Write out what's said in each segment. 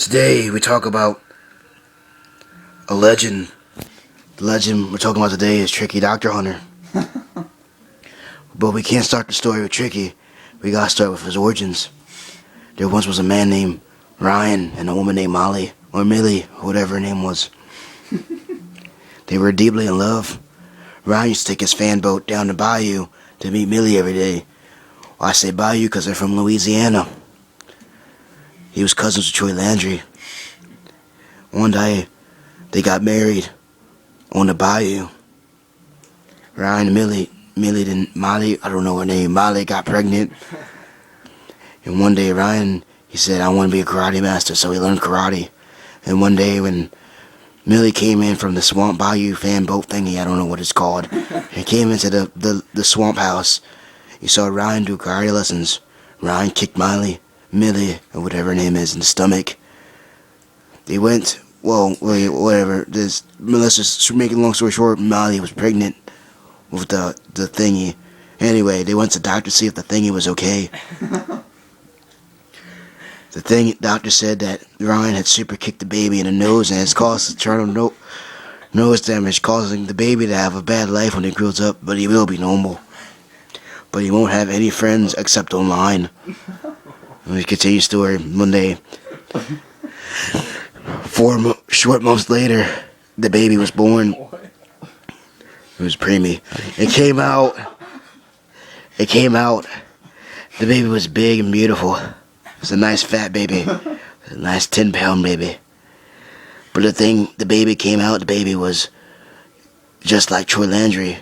Today we talk about a legend. The legend we're talking about today is TrickyDr Hunter. But we can't start the story with Tricky. We gotta start with his origins. There once was a man named Ryan and a woman named Molly, or Millie, whatever her name was. They were deeply in love. Ryan used to take his fan boat down the bayou to meet Millie every day. Well, I say bayou because they're from Louisiana. He was cousins with Troy Landry. One day, they got married on the bayou. Ryan and Molly, I don't know her name, Molly got pregnant. And one day Ryan, he said, I want to be a karate master, so he learned karate. And one day when Millie came in from the swamp bayou fan boat thingy, I don't know what it's called, he came into the swamp house. He saw Ryan do karate lessons. Ryan kicked Millie, or whatever her name is, in the stomach. They went, whatever. Let's just make a long story short, Molly was pregnant with the thingy. Anyway, they went to the doctor to see if the thingy was okay. Doctor said that Ryan had super kicked the baby in the nose and it's caused internal nose damage, causing the baby to have a bad life when he grows up, but he will be normal. But he won't have any friends except online. Let me continue the story. One day, 4 short months later, the baby was born. It was preemie. It came out. The baby was big and beautiful. It was a nice fat baby. A nice 10-pound baby. But the baby came out, the baby was just like Troy Landry.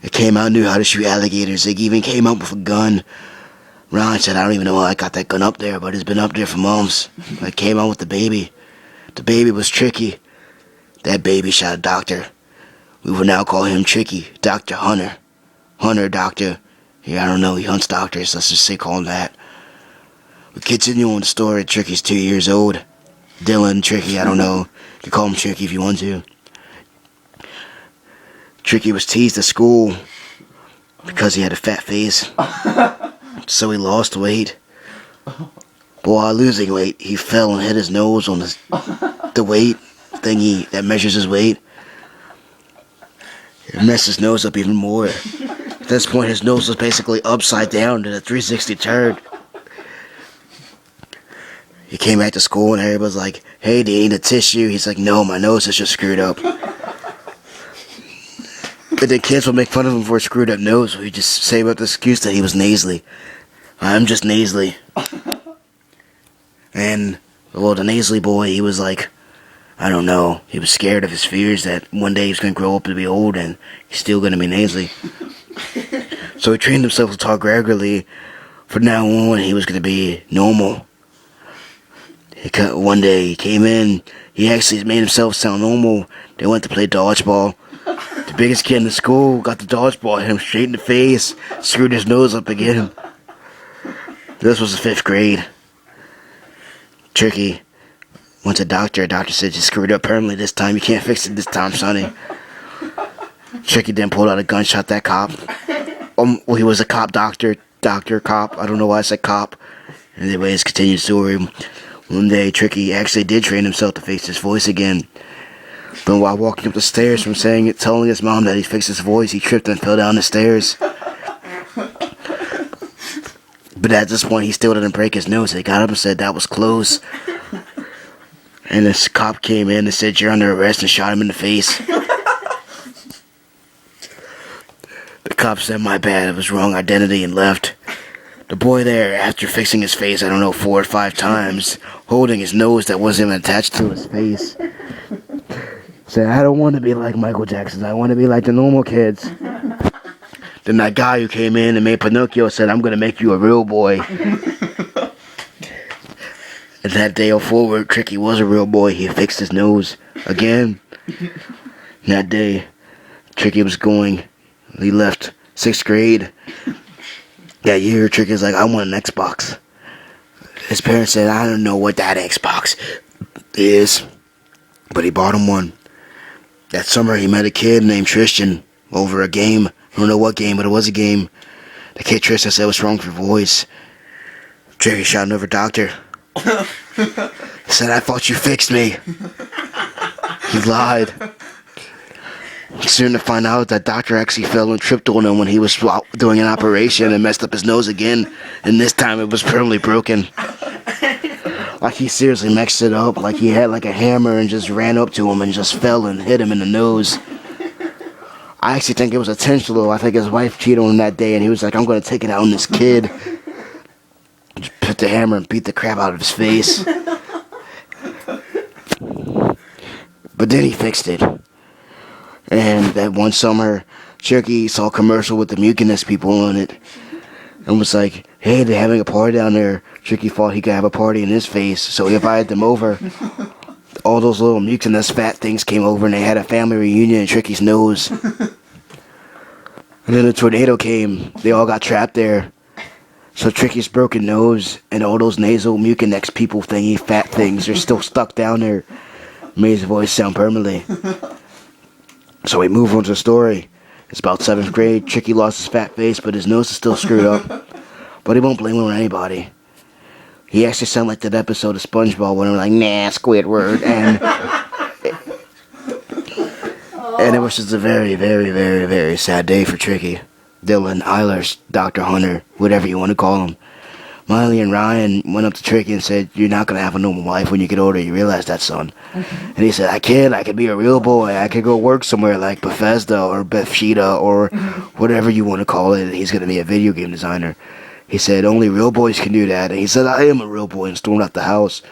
It came out, knew how to shoot alligators. It even came out with a gun. Ryan said, I don't even know how I got that gun up there, but it's been up there for months. It came out with the baby. The baby was Tricky. That baby shot a doctor. We will now call him Tricky, Dr. Hunter. Hunter Doctor. Yeah, I don't know, he hunts doctors, let's just say call him that. We continue on the story. Tricky's 2 years old. Dylan, Tricky, I don't know. You can call him Tricky if you want to. Tricky was teased at school because he had a fat face. So he lost weight. But while losing weight, he fell and hit his nose on the weight thingy that measures his weight. It messed his nose up even more. At this point, his nose was basically upside down to the 360 turn. He came back to school and everybody was like, hey, do you need a tissue? He's like, no, my nose is just screwed up. But the kids would make fun of him for a screwed up nose. So he'd just say about the excuse that he was nasally. I'm just nasally. And, the nasally boy, he was like, I don't know. He was scared of his fears that one day he was going to grow up to be old and he's still going to be nasally. So he trained himself to talk regularly. From now on, he was going to be normal. One day he came in, he actually made himself sound normal. They went to play dodgeball. The biggest kid in the school got the dodgeball, hit him straight in the face, screwed his nose up again. This was the 5th grade. Tricky went to the doctor. The doctor said, you screwed up permanently this time. You can't fix it this time, sonny. Tricky then pulled out a gun, shot that cop. He was a cop doctor, cop. I don't know why I said cop. Anyways, continue the story. One day, Tricky actually did train himself to face his voice again. But while walking up the stairs from telling his mom that he fixed his voice, he tripped and fell down the stairs. But at this point, he still didn't break his nose. He got up and said that was close. And this cop came in and said, you're under arrest, and shot him in the face. The cop said, my bad, it was wrong identity, and left. The boy there, after fixing his face, I don't know, 4 or 5 times, holding his nose that wasn't even attached to his face, said, I don't want to be like Michael Jackson, I want to be like the normal kids. Then that guy who came in and made Pinocchio said, I'm going to make you a real boy. And that day forward, Tricky was a real boy. He fixed his nose again. That day, Tricky was going. He left 6th grade. That year, Tricky's like, I want an Xbox. His parents said, I don't know what that Xbox is. But he bought him one. That summer, he met a kid named Tristan over a game. I don't know what game, but it was a game. The kid Tristan said, what's wrong with your voice? Tricky shot another doctor. He said, I thought you fixed me. He lied. Soon to find out that doctor actually fell and tripped on him when he was doing an operation and messed up his nose again. And this time it was permanently broken. Like he seriously messed it up. Like he had like a hammer and just ran up to him and just fell and hit him in the nose. I actually think it was intentional. I think his wife cheated on him that day and he was like, I'm going to take it out on this kid. Just put the hammer and beat the crap out of his face. But then he fixed it. And that one summer, Tricky saw a commercial with the Mucinous people on it. And was like, hey, they're having a party down there. Tricky thought he could have a party in his face, so he invited them over. All those little Mucinous fat things came over and they had a family reunion in Tricky's nose. And then a tornado came. They all got trapped there. So Tricky's broken nose and all those nasal Mucinex people thingy fat things are still stuck down there. Made his voice sound permanently. So we move on to the story. It's about 7th grade. Tricky lost his fat face, but his nose is still screwed up. But he won't blame it on anybody. He actually sounded like that episode of SpongeBob when they were like, nah, Squidward. And it was just a very, very, very, very sad day for Tricky. Dylan, Eilers, Dr. Hunter, whatever you want to call him. Miley and Ryan went up to Tricky and said, you're not going to have a normal life when you get older. You realize that, son. And he said, I could be a real boy. I could go work somewhere like Bethesda or Bethesda or whatever you want to call it. And he's going to be a video game designer. He said, only real boys can do that. And he said, I am a real boy, and stormed out the house.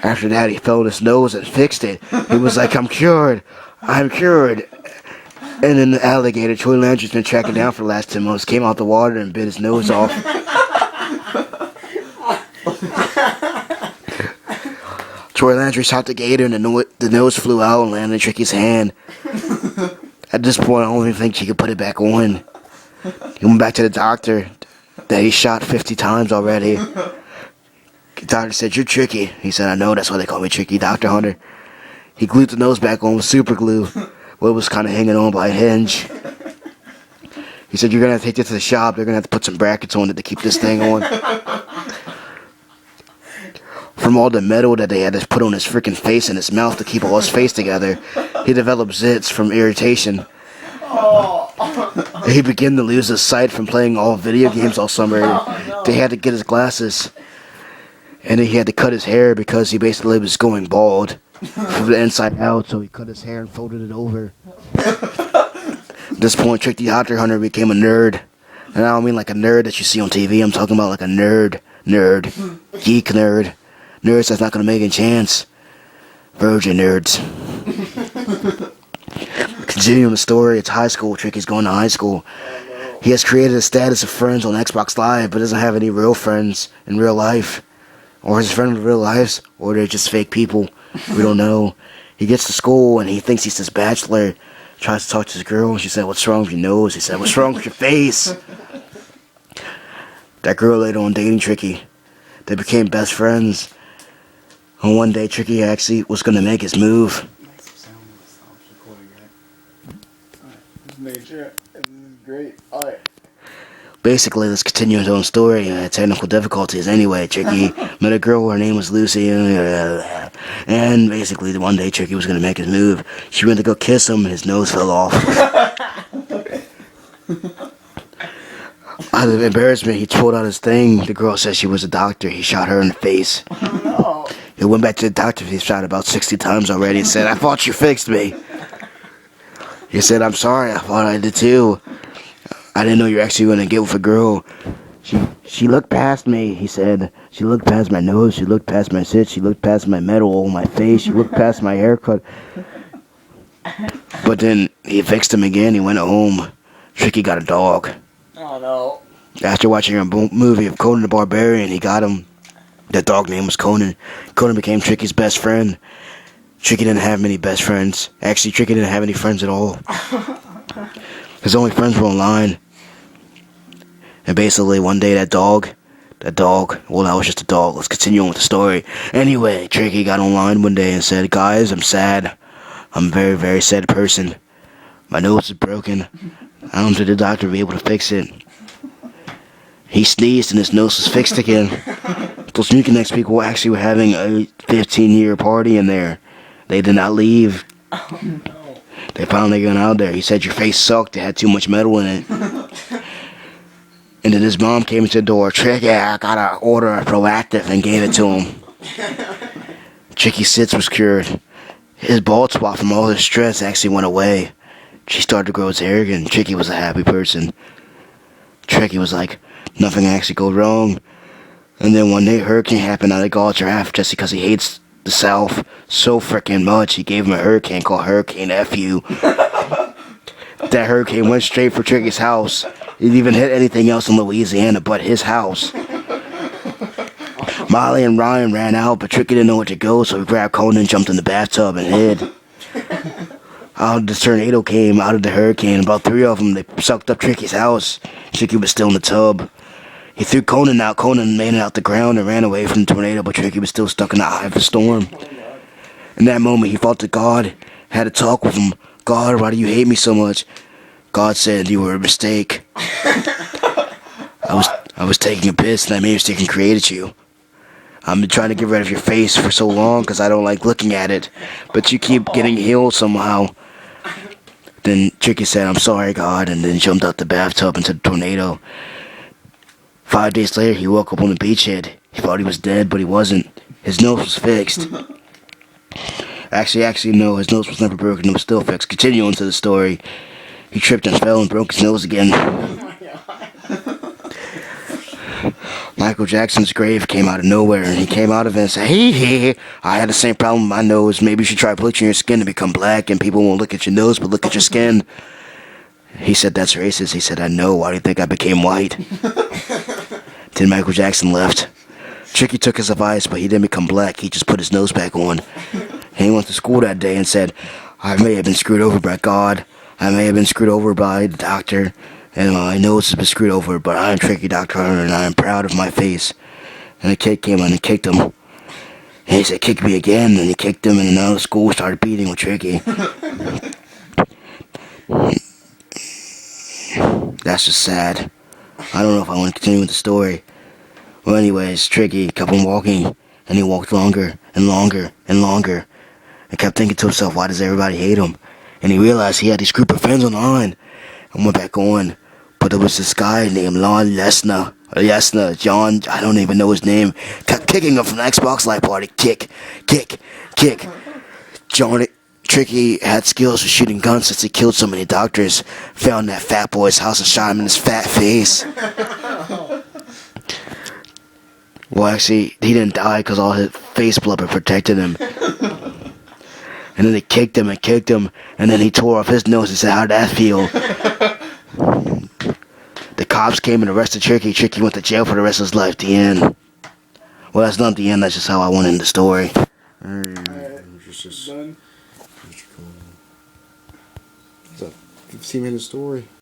After that, he fell on his nose and fixed it. He was like, I'm cured. I'm cured. And then the alligator, Troy Landry's been tracking down for the last 10 months, came out the water and bit his nose off. Troy Landry shot the gator and the nose flew out and landed in Tricky's hand. At this point, I don't even think she could put it back on. He went back to the doctor that he shot 50 times already. The doctor said, you're Tricky. He said, I know, that's why they call me Tricky, Dr. Hunter. He glued the nose back on with super glue. Well, it was kind of hanging on by a hinge. He said, you're going to have to take this to the shop. They're going to have to put some brackets on it to keep this thing on. From all the metal that they had to put on his freaking face and his mouth to keep all his face together, he developed zits from irritation. He began to lose his sight from playing all video games all summer. They had to get his glasses. And then he had to cut his hair because he basically was going bald from the inside out, so he cut his hair and folded it over. At this point, TrickyDr Hunter became a nerd. And I don't mean like a nerd that you see on TV. I'm talking about like a nerd. Geek nerd. Nerds that's not going to make a chance. Virgin nerds. Continuing the story, it's high school. Tricky's going to high school. He has created a status of friends on Xbox Live, but doesn't have any real friends in real life. Or his friends in real lives, or they're just fake people. We don't know. He gets to school and he thinks he's this bachelor. Tries to talk to his girl and she said, what's wrong with your nose? He said, what's wrong with your face? That girl later on dating Tricky. They became best friends. And one day Tricky actually was going to make his move. Make sure. This is great. Alright. Basically, let's continue his own story. Technical difficulties. Anyway, Tricky met a girl. Her name was Lucy. And basically, one day Tricky was going to make his move. She went to go kiss him, and his nose fell off. Out of embarrassment, he pulled out his thing. The girl said she was a doctor. He shot her in the face. No. He went back to the doctor. He shot about 60 times already and said, I thought you fixed me. He said, I'm sorry. I thought I did too. I didn't know you were actually going to get with a girl. She looked past me, he said. She looked past my nose. She looked past my zits. She looked past my metal on my face. She looked past my haircut. But then he fixed him again. He went home. Tricky got a dog. Oh, no. After watching a movie of Conan the Barbarian, he got him. That dog name was Conan. Conan became Tricky's best friend. Tricky didn't have many best friends. Actually, Tricky didn't have any friends at all. His only friends were online. And basically, one day that dog, well, that was just a dog. Let's continue on with the story. Anyway, Tricky got online one day and said, guys, I'm sad. I'm a very, very sad person. My nose is broken. I don't think the doctor will be able to fix it. He sneezed and his nose was fixed again. Those Mucinex people actually were having a 15-year party in there. They did not leave. Oh, no. They finally got out there. He said your face sucked. It had too much metal in it. And then his mom came to the door. Tricky, I gotta order a Proactive, and gave it to him. Tricky's sits was cured. His bald spot from all his stress actually went away. She started to grow his hair again. Tricky was a happy person. Tricky was like, nothing actually go wrong. And then one day, a hurricane happened out of God's wrath just because he hates the South so freaking much. He gave him a hurricane called Hurricane F.U. That hurricane went straight for Tricky's house. It didn't even hit anything else in Louisiana but his house. Molly and Ryan ran out, but Tricky didn't know where to go, so he grabbed Conan, jumped in the bathtub, and hid. Out the tornado came out of the hurricane. About 3 of them, they sucked up Tricky's house. Tricky was still in the tub. He threw Conan out. Conan made it out the ground and ran away from the tornado, but Tricky was still stuck in the eye of the storm. In that moment, he felt that God had a talk with him. God, why do you hate me so much? God said you were a mistake. I was taking a piss and I made a mistake and created you. I've been trying to get rid of your face for so long because I don't like looking at it, but you keep getting healed somehow. Then Tricky said, I'm sorry, God, and then jumped out the bathtub into the tornado. 5 days later, he woke up on the beachhead. He thought he was dead, but he wasn't. His nose was fixed. Actually, no, his nose was never broken. It was still fixed. Continuing to the story, he tripped and fell and broke his nose again. Michael Jackson's grave came out of nowhere, and he came out of it and said, hey, I had the same problem with my nose. Maybe you should try bleaching your skin to become black, and people won't look at your nose, but look at your skin. He said, that's racist. He said, I know. Why do you think I became white? Then Michael Jackson left. Tricky took his advice, but he didn't become black. He just put his nose back on. And he went to school that day and said, I may have been screwed over by God. I may have been screwed over by the doctor. And my nose has been screwed over, but I am TrickyDr, and I am proud of my face. And the kid came in and kicked him. And he said, kick me again. And he kicked him, and now the school started beating with Tricky. That's just sad. I don't know if I want to continue with the story. Well, anyways, Tricky kept on walking, and he walked longer and longer and longer, and kept thinking to himself, why does everybody hate him? And he realized he had this group of friends on the line, and went back on. But there was this guy named John, I don't even know his name, kept kicking him from the Xbox Live Party. Kick. Tricky had skills for shooting guns since he killed so many doctors. Found that fat boy's house and shot him in his fat face. Well, actually, he didn't die because all his face blubber protected him. And then they kicked him, and then he tore off his nose and said, how'd that feel? The cops came and arrested Tricky. Tricky went to jail for the rest of his life. The end. Well, that's not the end. That's just how I went in the story. Done. 15-minute story.